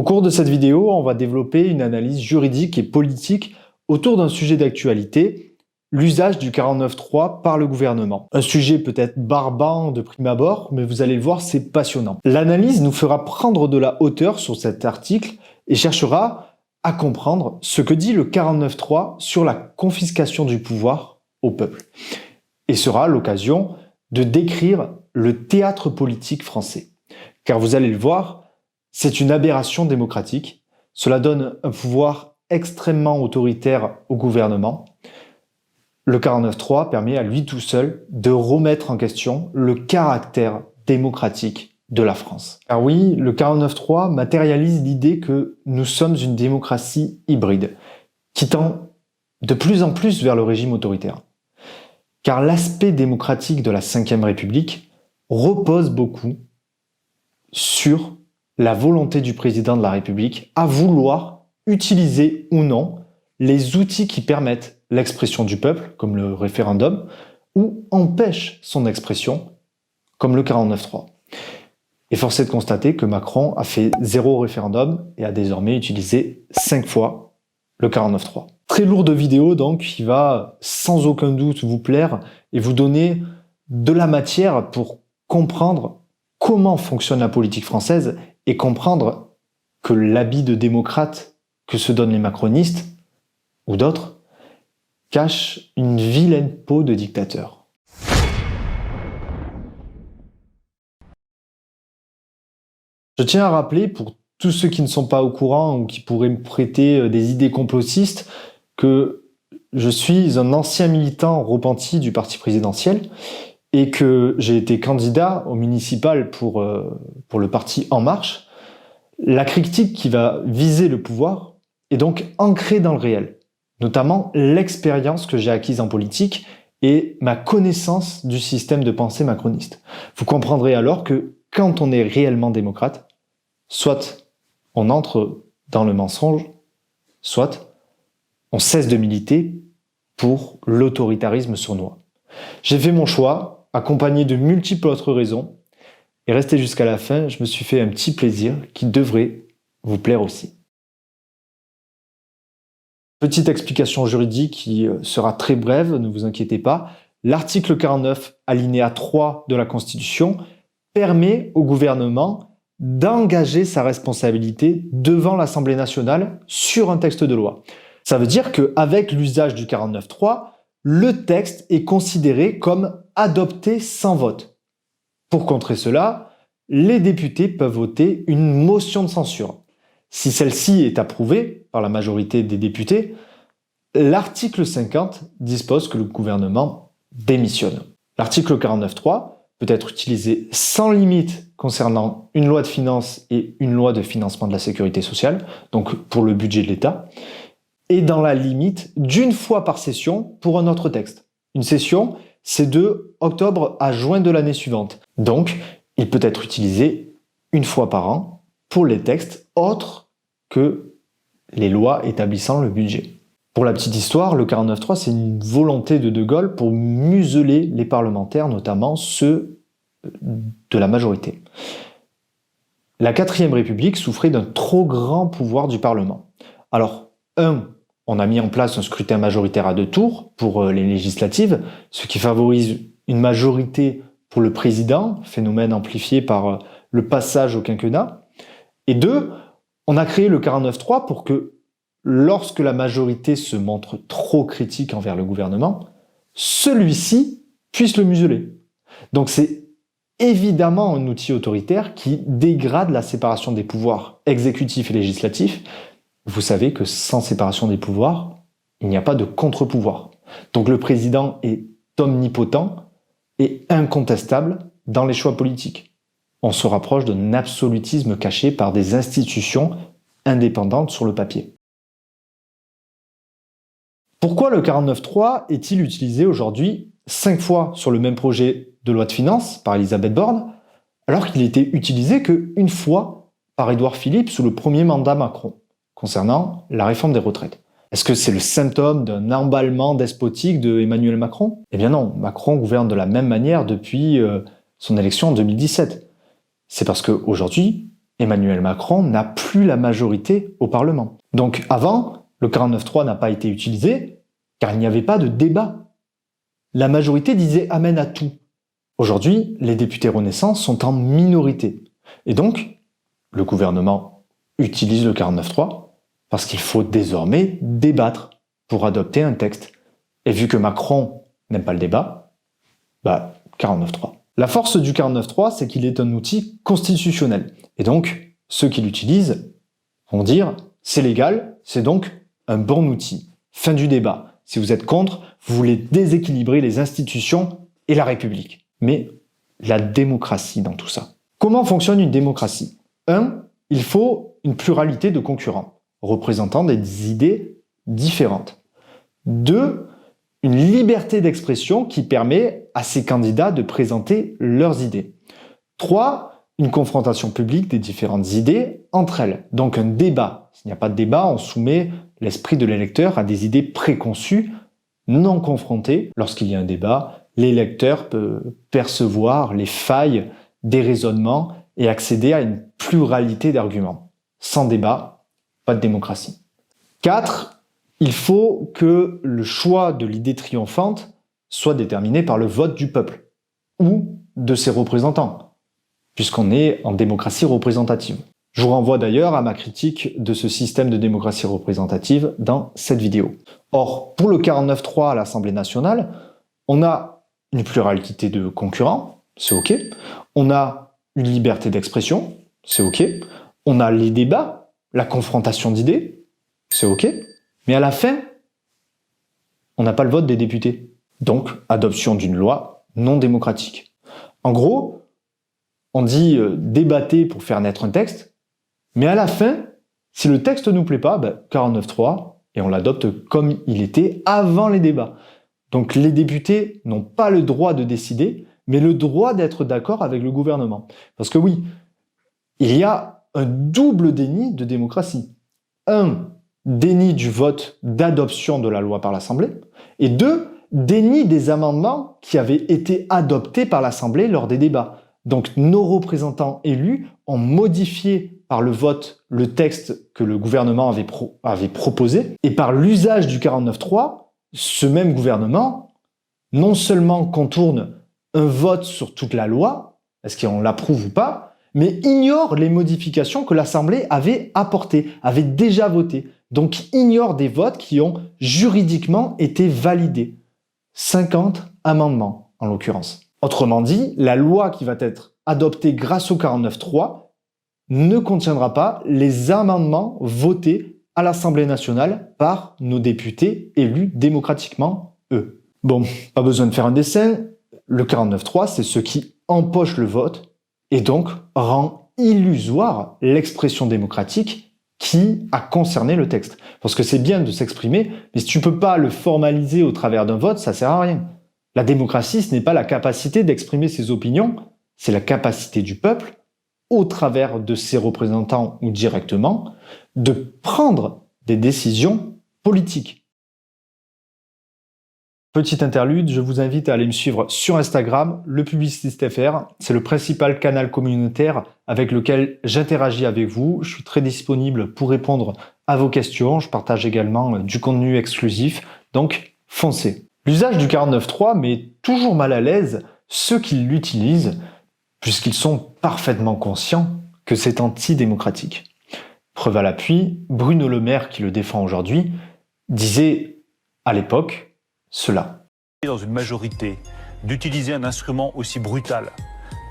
Au cours de cette vidéo, on va développer une analyse juridique et politique autour d'un sujet d'actualité, l'usage du 49.3 par le gouvernement. Un sujet peut-être barbant de prime abord, mais vous allez le voir, c'est passionnant. L'analyse nous fera prendre de la hauteur sur cet article et cherchera à comprendre ce que dit le 49.3 sur la confiscation du pouvoir au peuple. Et sera l'occasion de décrire le théâtre politique français. Car vous allez le voir, c'est une aberration démocratique. Cela donne un pouvoir extrêmement autoritaire au gouvernement. Le 49.3 permet à lui tout seul de remettre en question le caractère démocratique de la France. Car oui, le 49.3 matérialise l'idée que nous sommes une démocratie hybride, qui tend de plus en plus vers le régime autoritaire. Car l'aspect démocratique de la Ve République repose beaucoup sur la volonté du président de la République à vouloir utiliser ou non les outils qui permettent l'expression du peuple, comme le référendum, ou empêchent son expression, comme le 49.3. Et force est de constater que Macron a fait 0 référendum et a désormais utilisé 5 fois le 49.3. Très lourde vidéo donc, qui va sans aucun doute vous plaire et vous donner de la matière pour comprendre comment fonctionne la politique française et comprendre que l'habit de démocrate que se donnent les macronistes, ou d'autres, cache une vilaine peau de dictateur. Je tiens à rappeler, pour tous ceux qui ne sont pas au courant ou qui pourraient me prêter des idées complotistes, que je suis un ancien militant repenti du parti présidentiel et que j'ai été candidat au municipal pour le parti En Marche. La critique qui va viser le pouvoir est donc ancrée dans le réel, notamment l'expérience que j'ai acquise en politique et ma connaissance du système de pensée macroniste. Vous comprendrez alors que quand on est réellement démocrate, soit on entre dans le mensonge, soit on cesse de militer pour l'autoritarisme sournois. J'ai fait mon choix, accompagné de multiples autres raisons, et resté jusqu'à la fin, je me suis fait un petit plaisir qui devrait vous plaire aussi. Petite explication juridique qui sera très brève, ne vous inquiétez pas. L'article 49, alinéa 3 de la Constitution, permet au gouvernement d'engager sa responsabilité devant l'Assemblée nationale sur un texte de loi. Ça veut dire qu'avec l'usage du 49.3, le texte est considéré comme adopté sans vote. Pour contrer cela, les députés peuvent voter une motion de censure. Si celle-ci est approuvée par la majorité des députés, l'article 50 dispose que le gouvernement démissionne. L'article 49.3 peut être utilisé sans limite concernant une loi de finances et une loi de financement de la sécurité sociale, donc pour le budget de l'État, et dans la limite d'une fois par session pour un autre texte. Une session, c'est de octobre à juin de l'année suivante. Donc, il peut être utilisé une fois par an pour les textes autres que les lois établissant le budget. Pour la petite histoire, le 49.3, c'est une volonté de De Gaulle pour museler les parlementaires, notamment ceux de la majorité. La 4e République souffrait d'un trop grand pouvoir du Parlement. Alors, on a mis en place un scrutin majoritaire à 2 tours pour les législatives, ce qui favorise une majorité pour le président, phénomène amplifié par le passage au quinquennat. Et 2, on a créé le 49.3 pour que, lorsque la majorité se montre trop critique envers le gouvernement, celui-ci puisse le museler. Donc c'est évidemment un outil autoritaire qui dégrade la séparation des pouvoirs exécutifs et législatifs. Vous savez que sans séparation des pouvoirs, il n'y a pas de contre-pouvoir. Donc le président est omnipotent et incontestable dans les choix politiques. On se rapproche d'un absolutisme caché par des institutions indépendantes sur le papier. Pourquoi le 49.3 est-il utilisé aujourd'hui 5 fois sur le même projet de loi de finances par Elisabeth Borne, alors qu'il était utilisé qu'une fois par Édouard Philippe sous le premier mandat Macron, concernant la réforme des retraites? Est-ce que c'est le symptôme d'un emballement despotique de Emmanuel Macron? Eh bien non, Macron gouverne de la même manière depuis son élection en 2017. C'est parce qu'aujourd'hui, Emmanuel Macron n'a plus la majorité au Parlement. Donc avant, le 49.3 n'a pas été utilisé car il n'y avait pas de débat. La majorité disait amen à tout. Aujourd'hui, les députés Renaissance sont en minorité. Et donc, le gouvernement utilise le 49.3 parce qu'il faut désormais débattre pour adopter un texte. Et vu que Macron n'aime pas le débat, 49.3. La force du 49.3, c'est qu'il est un outil constitutionnel. Et donc, ceux qui l'utilisent vont dire c'est légal, c'est donc un bon outil. Fin du débat. Si vous êtes contre, vous voulez déséquilibrer les institutions et la République. Mais la démocratie dans tout ça. Comment fonctionne une démocratie ? 1. Il faut une pluralité de concurrents, représentant des idées différentes. 2. Une liberté d'expression qui permet à ces candidats de présenter leurs idées. 3. Une confrontation publique des différentes idées entre elles. Donc un débat. S'il n'y a pas de débat, on soumet l'esprit de l'électeur à des idées préconçues, non confrontées. Lorsqu'il y a un débat, l'électeur peut percevoir les failles des raisonnements et accéder à une pluralité d'arguments. Sans débat, pas de démocratie. 4. Il faut que le choix de l'idée triomphante soit déterminé par le vote du peuple ou de ses représentants, puisqu'on est en démocratie représentative. Je vous renvoie d'ailleurs à ma critique de ce système de démocratie représentative dans cette vidéo. Or, pour le 49.3 à l'Assemblée nationale, on a une pluralité de concurrents, c'est OK. On a une liberté d'expression, c'est OK. On a les débats, la confrontation d'idées, c'est OK. Mais à la fin, on n'a pas le vote des députés. Donc, adoption d'une loi non démocratique. En gros, on dit débattez pour faire naître un texte, mais à la fin, si le texte ne nous plaît pas, 49.3, et on l'adopte comme il était avant les débats. Donc les députés n'ont pas le droit de décider, mais le droit d'être d'accord avec le gouvernement. Parce que oui, il y a un double déni de démocratie. 1, déni du vote d'adoption de la loi par l'Assemblée, et 2, déni des amendements qui avaient été adoptés par l'Assemblée lors des débats. Donc nos représentants élus ont modifié par le vote le texte que le gouvernement avait proposé, et par l'usage du 49.3, ce même gouvernement non seulement contourne un vote sur toute la loi, est-ce qu'on l'approuve ou pas, mais ignore les modifications que l'Assemblée avait apportées, avait déjà votées. Donc ignore des votes qui ont juridiquement été validés. 50 amendements en l'occurrence. Autrement dit, la loi qui va être adoptée grâce au 49.3 ne contiendra pas les amendements votés à l'Assemblée nationale par nos députés élus démocratiquement, eux. Bon, pas besoin de faire un dessin, le 49.3, c'est ce qui empoche le vote et donc rend illusoire l'expression démocratique qui a concerné le texte. Parce que c'est bien de s'exprimer, mais si tu peux pas le formaliser au travers d'un vote, ça sert à rien. La démocratie, ce n'est pas la capacité d'exprimer ses opinions, c'est la capacité du peuple, au travers de ses représentants ou directement, de prendre des décisions politiques. Petite interlude, je vous invite à aller me suivre sur Instagram, le Publiciste FR. C'est le principal canal communautaire avec lequel j'interagis avec vous. Je suis très disponible pour répondre à vos questions. Je partage également du contenu exclusif, donc foncez. L'usage du 49.3 met toujours mal à l'aise ceux qui l'utilisent, puisqu'ils sont parfaitement conscients que c'est antidémocratique. Preuve à l'appui, Bruno Le Maire, qui le défend aujourd'hui, disait à l'époque cela. Dans une majorité, d'utiliser un instrument aussi brutal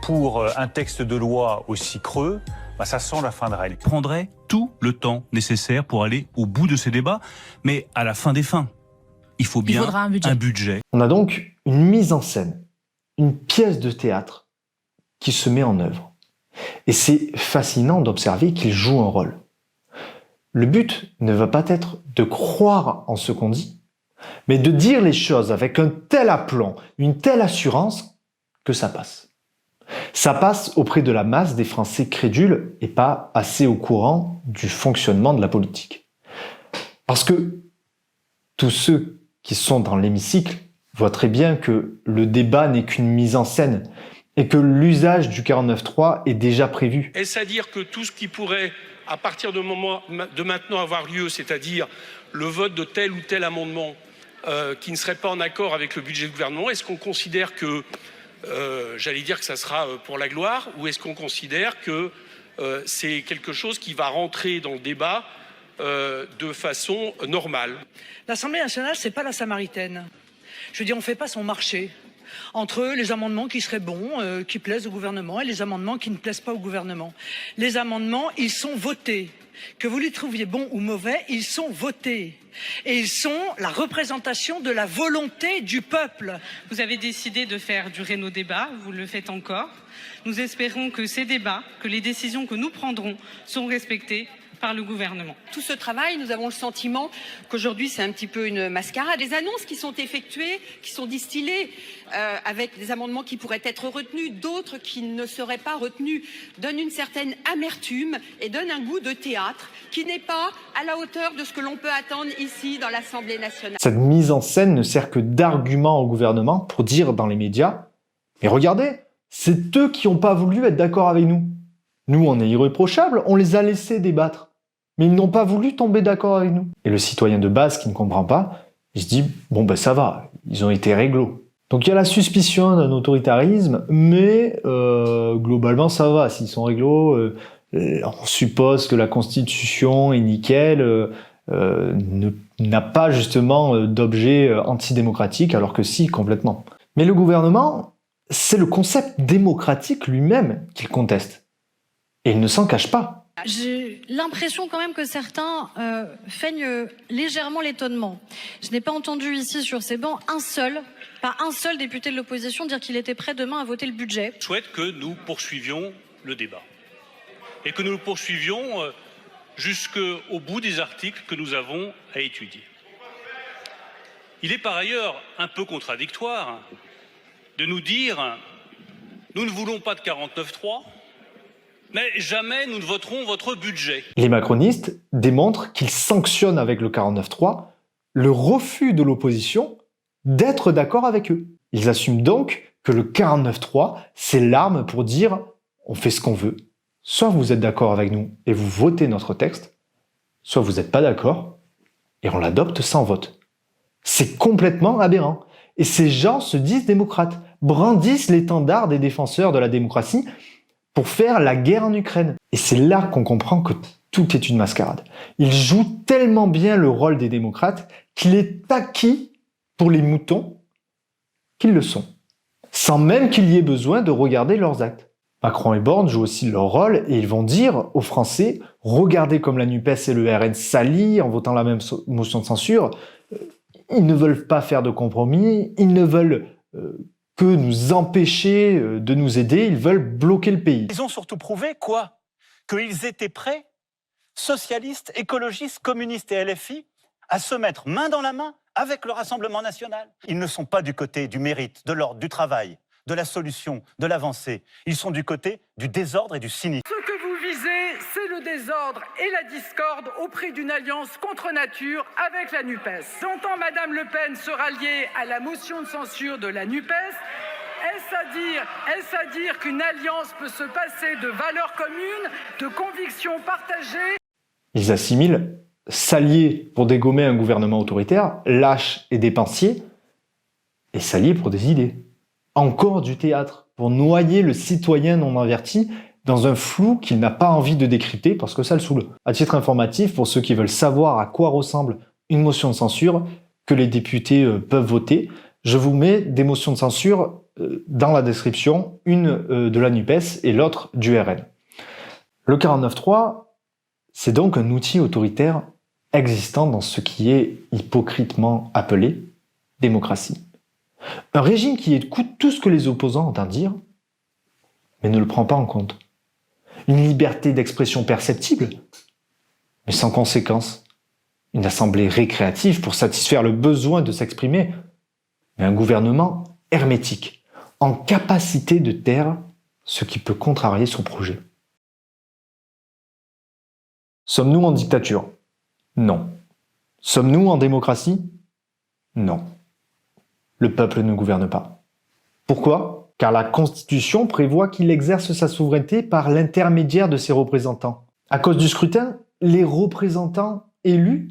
pour un texte de loi aussi creux, ça sent la fin de règle. Prendrait tout le temps nécessaire pour aller au bout de ces débats, mais à la fin des fins, il faut bien un budget. On a donc une mise en scène, une pièce de théâtre qui se met en œuvre. Et c'est fascinant d'observer qu'il joue un rôle. Le but ne va pas être de croire en ce qu'on dit, mais de dire les choses avec un tel aplomb, une telle assurance, que ça passe. Ça passe auprès de la masse des Français crédules et pas assez au courant du fonctionnement de la politique. Parce que tous ceux qui sont dans l'hémicycle voient très bien que le débat n'est qu'une mise en scène et que l'usage du 49.3 est déjà prévu. Est-ce à dire que tout ce qui pourrait, à partir de maintenant, avoir lieu, c'est-à-dire le vote de tel ou tel amendement qui ne serait pas en accord avec le budget du gouvernement, est-ce qu'on considère que, j'allais dire que ça sera pour la gloire, ou est-ce qu'on considère que c'est quelque chose qui va rentrer dans le débat de façon normale? L'Assemblée nationale, c'est pas la Samaritaine. Je veux dire, on fait pas son marché entre les amendements qui seraient bons, qui plaisent au gouvernement, et les amendements qui ne plaisent pas au gouvernement. Les amendements, ils sont votés. Que vous les trouviez bons ou mauvais, ils sont votés. Et ils sont la représentation de la volonté du peuple. Vous avez décidé de faire durer nos débats, vous le faites encore. Nous espérons que ces débats, que les décisions que nous prendrons sont respectées par le gouvernement. Tout ce travail, nous avons le sentiment qu'aujourd'hui c'est un petit peu une mascarade. Les annonces qui sont effectuées, qui sont distillées avec des amendements qui pourraient être retenus, d'autres qui ne seraient pas retenus, donnent une certaine amertume et donnent un goût de théâtre qui n'est pas à la hauteur de ce que l'on peut attendre ici dans l'Assemblée nationale. Cette mise en scène ne sert que d'argument au gouvernement pour dire dans les médias « Mais regardez, c'est eux qui n'ont pas voulu être d'accord avec nous. Nous, on est irréprochables, on les a laissés débattre. Mais ils n'ont pas voulu tomber d'accord avec nous. » Et le citoyen de base qui ne comprend pas, il se dit « Bon ben ça va, ils ont été réglo. » Donc il y a la suspicion d'un autoritarisme, mais globalement ça va. S'ils sont réglo, on suppose que la Constitution est nickel, n'a pas justement d'objet antidémocratique, alors que si, complètement. Mais le gouvernement, c'est le concept démocratique lui-même qu'il conteste. Et il ne s'en cache pas. J'ai l'impression quand même que certains feignent légèrement l'étonnement. Je n'ai pas entendu ici sur ces bancs pas un seul député de l'opposition dire qu'il était prêt demain à voter le budget. Je souhaite que nous poursuivions le débat et que nous le poursuivions jusqu'au bout des articles que nous avons à étudier. Il est par ailleurs un peu contradictoire de nous dire « Nous ne voulons pas de 49.3 ». Mais jamais nous ne voterons votre budget. Les macronistes démontrent qu'ils sanctionnent avec le 49.3 le refus de l'opposition d'être d'accord avec eux. Ils assument donc que le 49.3, c'est l'arme pour dire « on fait ce qu'on veut ». Soit vous êtes d'accord avec nous et vous votez notre texte, soit vous n'êtes pas d'accord et on l'adopte sans vote. C'est complètement aberrant. Et ces gens se disent démocrates, brandissent l'étendard des défenseurs de la démocratie pour faire la guerre en Ukraine. Et c'est là qu'on comprend que tout est une mascarade. Ils jouent tellement bien le rôle des démocrates qu'il est acquis pour les moutons qu'ils le sont, sans même qu'il y ait besoin de regarder leurs actes. Macron et Borne jouent aussi leur rôle et ils vont dire aux Français « Regardez comme la NUPES et le RN s'allient en votant la même motion de censure. Ils ne veulent pas faire de compromis, ils ne veulent que nous empêcher de nous aider, ils veulent bloquer le pays. » Ils ont surtout prouvé quoi? Qu'ils étaient prêts, socialistes, écologistes, communistes et LFI, à se mettre main dans la main avec le Rassemblement national. Ils ne sont pas du côté du mérite, de l'ordre, du travail, de la solution, de l'avancée. Ils sont du côté du désordre et du cynisme. Ce que vous visez, c'est le désordre et la discorde au prix d'une alliance contre nature avec la NUPES. J'entends Madame Le Pen se rallier à la motion de censure de la NUPES. Est-ce à dire qu'une alliance peut se passer de valeurs communes, de convictions partagées? Ils assimilent s'allier pour dégommer un gouvernement autoritaire, lâche et dépensier, et s'allier pour des idées. Encore du théâtre, pour noyer le citoyen non averti dans un flou qu'il n'a pas envie de décrypter parce que ça le saoule. À titre informatif, pour ceux qui veulent savoir à quoi ressemble une motion de censure que les députés peuvent voter, je vous mets des motions de censure dans la description, une de la NUPES et l'autre du RN. Le 49.3, c'est donc un outil autoritaire existant dans ce qui est hypocritement appelé démocratie. Un régime qui écoute tout ce que les opposants ont à dire, mais ne le prend pas en compte. Une liberté d'expression perceptible, mais sans conséquence. Une assemblée récréative pour satisfaire le besoin de s'exprimer, mais un gouvernement hermétique, en capacité de taire ce qui peut contrarier son projet. Sommes-nous en dictature? Non. Sommes-nous en démocratie? Non. Le peuple ne gouverne pas. Pourquoi? car la Constitution prévoit qu'il exerce sa souveraineté par l'intermédiaire de ses représentants. À cause du scrutin, les représentants élus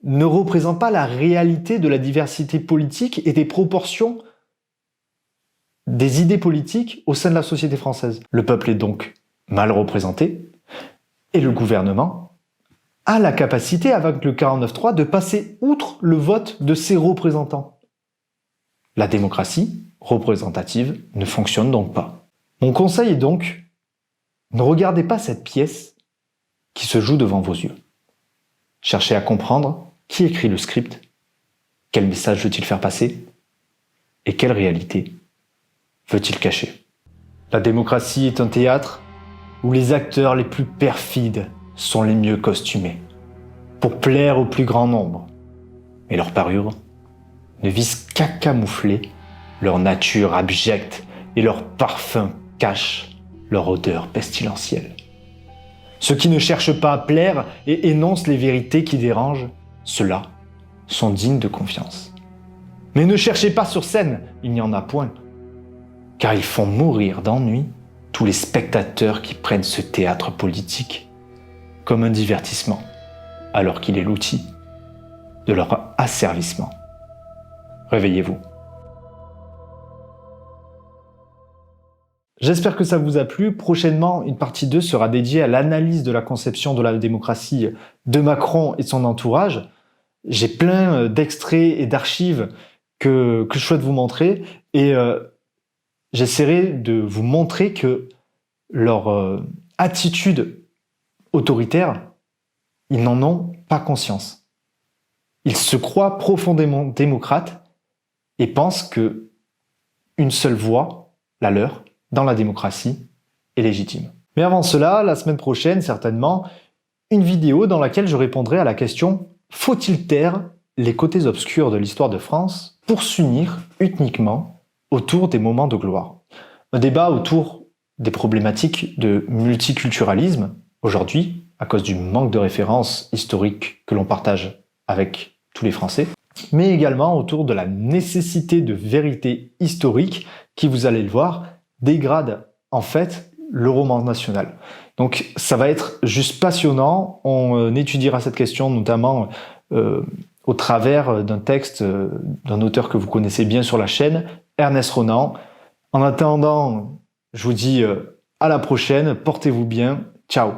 ne représentent pas la réalité de la diversité politique et des proportions des idées politiques au sein de la société française. Le peuple est donc mal représenté et le gouvernement a la capacité, avec le 49.3, de passer outre le vote de ses représentants. La démocratie représentative ne fonctionne donc pas. Mon conseil est donc, ne regardez pas cette pièce qui se joue devant vos yeux. Cherchez à comprendre qui écrit le script, quel message veut-il faire passer et quelle réalité veut-il cacher. La démocratie est un théâtre où les acteurs les plus perfides sont les mieux costumés, pour plaire au plus grand nombre. Mais leur parure ne vise qu'à camoufler leur nature abjecte et leur parfum cache leur odeur pestilentielle. Ceux qui ne cherchent pas à plaire et énoncent les vérités qui dérangent, ceux-là sont dignes de confiance. Mais ne cherchez pas sur scène, il n'y en a point, car ils font mourir d'ennui tous les spectateurs qui prennent ce théâtre politique comme un divertissement, alors qu'il est l'outil de leur asservissement. Réveillez-vous. J'espère que ça vous a plu. Prochainement, une partie 2 sera dédiée à l'analyse de la conception de la démocratie de Macron et de son entourage. J'ai plein d'extraits et d'archives que je souhaite vous montrer et j'essaierai de vous montrer que leur attitude autoritaire, ils n'en ont pas conscience. Ils se croient profondément démocrates et pensent que une seule voix, la leur, dans la démocratie, est légitime. Mais avant cela, la semaine prochaine, certainement, une vidéo dans laquelle je répondrai à la question « Faut-il taire les côtés obscurs de l'histoire de France pour s'unir uniquement autour des moments de gloire ?» Un débat autour des problématiques de multiculturalisme, aujourd'hui, à cause du manque de références historiques que l'on partage avec tous les Français, mais également autour de la nécessité de vérité historique qui, vous allez le voir, dégrade en fait le roman national. Donc ça va être juste passionnant. On étudiera cette question notamment au travers d'un texte d'un auteur que vous connaissez bien sur la chaîne, Ernest Renan. En attendant, je vous dis à la prochaine, portez-vous bien, ciao.